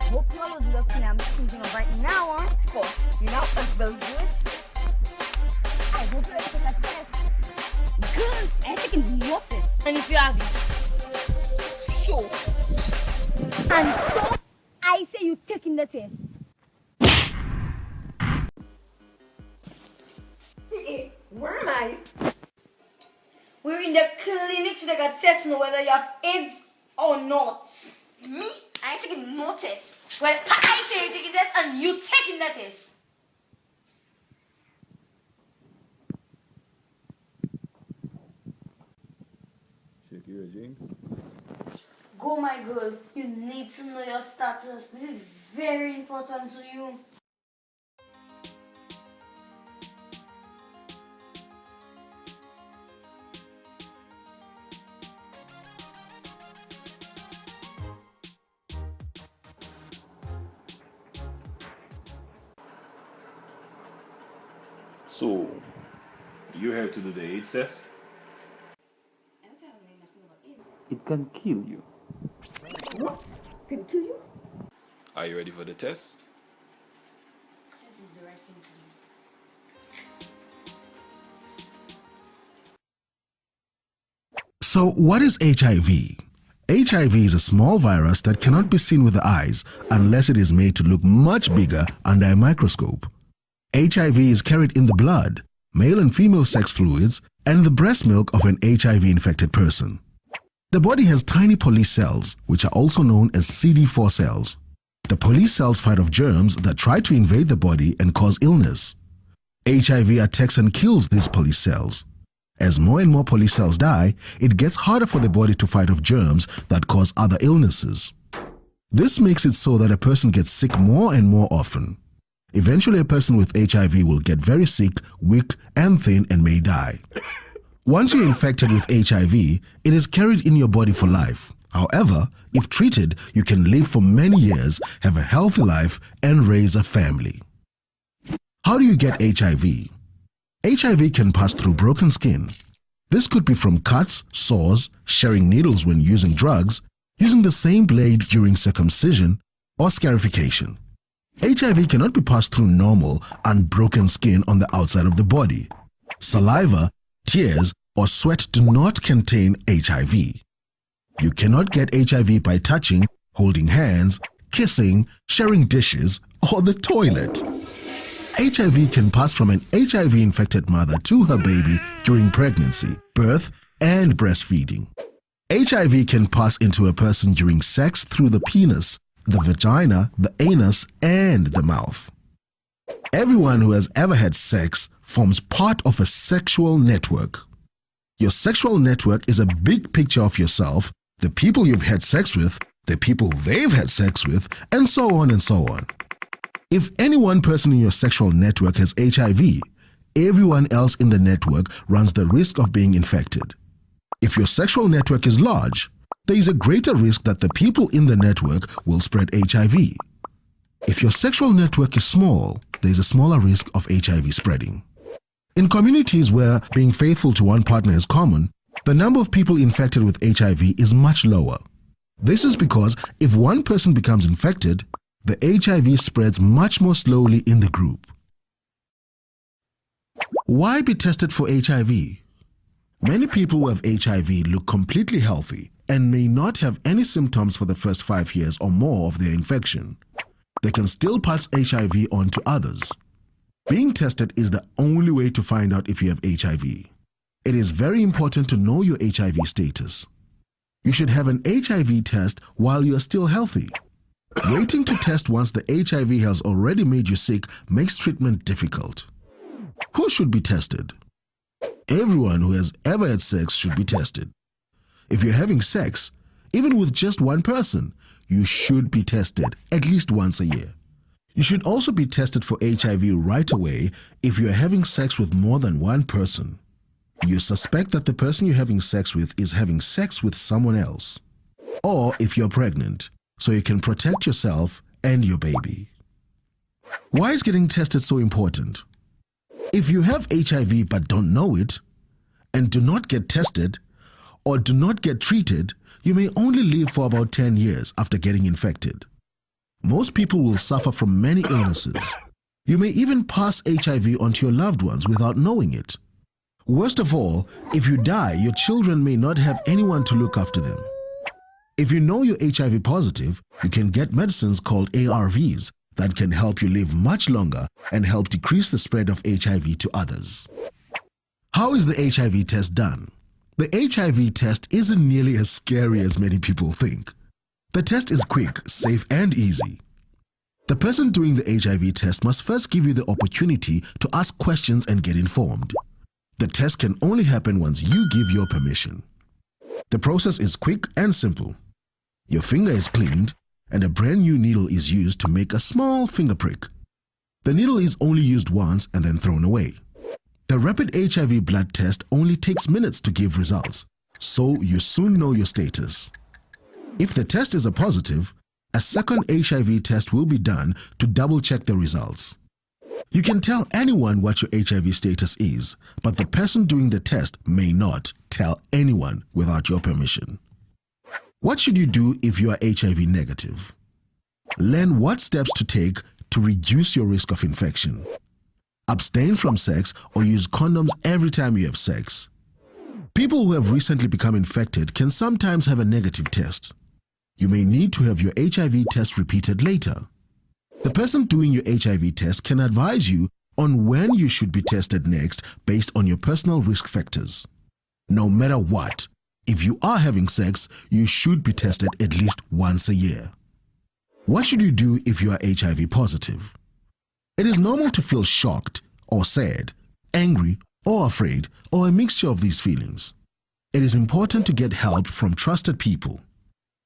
I hope you all would love to know I'm thinking of right now, huh? Of course, you know, as well do it. I hope you're taking that test. Good, I think it's nothing. And if you have it, so. And so, I say you taking the test. Where am I? We're in the clinic to take a test to know whether you have AIDS or not. Me? I ain't taking no test. Well, I say you're taking the test and you taking the test. Shakira James. Go, my girl. You need to know your status. This is very important to you. So, you're here to do the AIDS test? It can kill you. What? Can kill you? Are you ready for the test? Since it's the right thing to do. So, what is HIV? HIV is a small virus that cannot be seen with the eyes unless it is made to look much bigger under a microscope. HIV is carried in the blood, male and female sex fluids, and the breast milk of an HIV-infected person. The body has tiny police cells, which are also known as CD4 cells. The police cells fight off germs that try to invade the body and cause illness. HIV attacks and kills these police cells. As more and more police cells die, it gets harder for the body to fight off germs that cause other illnesses. This makes it so that a person gets sick more and more often. Eventually, a person with HIV will get very sick, weak, and thin and may die. Once you're infected with HIV, it is carried in your body for life. However, if treated, you can live for many years, have a healthy life, and raise a family. How do you get HIV? HIV can pass through broken skin. This could be from cuts, sores, sharing needles when using drugs, using the same blade during circumcision, or scarification. HIV cannot be passed through normal, unbroken skin on the outside of the body. Saliva, tears, or sweat do not contain HIV. You cannot get HIV by touching, holding hands, kissing, sharing dishes, or the toilet. HIV can pass from an HIV-infected mother to her baby during pregnancy, birth, and breastfeeding. HIV can pass into a person during sex through the penis, the vagina, the anus, and the mouth. Everyone who has ever had sex forms part of a sexual network. Your sexual network is a big picture of yourself, the people you've had sex with, the people they've had sex with, and so on and so on. If any one person in your sexual network has HIV, everyone else in the network runs the risk of being infected. If your sexual network is large, there is a greater risk that the people in the network will spread HIV. If your sexual network is small, there is a smaller risk of HIV spreading. In communities where being faithful to one partner is common, the number of people infected with HIV is much lower. This is because if one person becomes infected, the HIV spreads much more slowly in the group. Why be tested for HIV? Many people who have HIV look completely healthy and may not have any symptoms for the first 5 years or more of their infection. They can still pass HIV on to others. Being tested is the only way to find out if you have HIV. It is very important to know your HIV status. You should have an HIV test while you are still healthy. Waiting to test once the HIV has already made you sick makes treatment difficult. Who should be tested? Everyone who has ever had sex should be tested. If you're having sex, even with just one person, you should be tested at least once a year. You should also be tested for HIV right away if you're having sex with more than one person. You suspect that the person you're having sex with is having sex with someone else. Or if you're pregnant, so you can protect yourself and your baby. Why is getting tested so important? If you have HIV but don't know it, and do not get tested, or do not get treated, you may only live for about 10 years after getting infected. Most people will suffer from many illnesses. You may even pass HIV onto your loved ones without knowing it. Worst of all, if you die, your children may not have anyone to look after them. If you know you're HIV positive, you can get medicines called ARVs that can help you live much longer and help decrease the spread of HIV to others. How is the HIV test done? The HIV test isn't nearly as scary as many people think. The test is quick, safe, and easy. The person doing the HIV test must first give you the opportunity to ask questions and get informed. The test can only happen once you give your permission. The process is quick and simple. Your finger is cleaned and a brand new needle is used to make a small finger prick. The needle is only used once and then thrown away. The rapid HIV blood test only takes minutes to give results, so you soon know your status. If the test is a positive, a second HIV test will be done to double-check the results. You can tell anyone what your HIV status is, but the person doing the test may not tell anyone without your permission. What should you do if you are HIV negative? Learn what steps to take to reduce your risk of infection. Abstain from sex or use condoms every time you have sex. People who have recently become infected can sometimes have a negative test. You may need to have your HIV test repeated later. The person doing your HIV test can advise you on when you should be tested next based on your personal risk factors. No matter what, if you are having sex, you should be tested at least once a year. What should you do if you are HIV positive? It is normal to feel shocked or sad, angry or afraid, or a mixture of these feelings. It is important to get help from trusted people.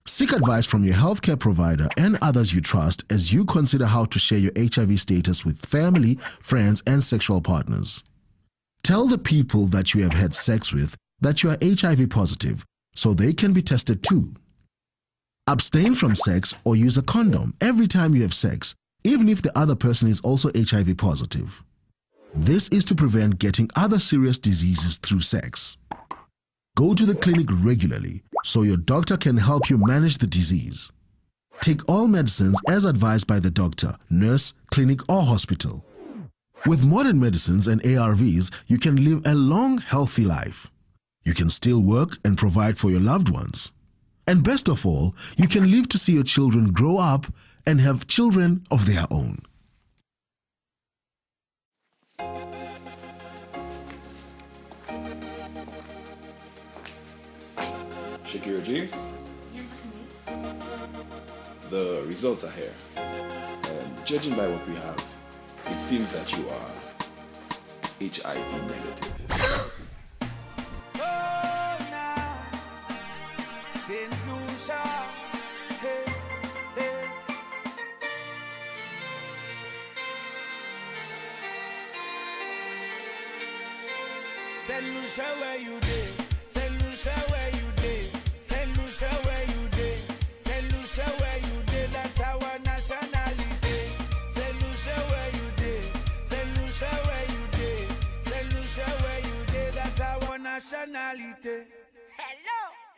Seek advice from your healthcare provider and others you trust as you consider how to share your HIV status with family, friends, and sexual partners. Tell the people that you have had sex with that you are HIV positive so they can be tested too. Abstain from sex or use a condom every time you have sex, even if the other person is also HIV positive. This is to prevent getting other serious diseases through sex. Go to the clinic regularly so your doctor can help you manage the disease. Take all medicines as advised by the doctor, nurse, clinic, or hospital. With modern medicines and ARVs, you can live a long, healthy life. You can still work and provide for your loved ones. And best of all, you can live to see your children grow up and have children of their own. Shakira James, Yes, that's me. the results are here. And judging by what we have, it seems that you are HIV negative. Send Lucia where you did. Send Lucia where you did. Send Lucia where you did. Send Lucia where you did. That's our nationality. Send Lucia where you did. Send Lucia where you did. Send Lucia where you did. That's our nationality. Hello.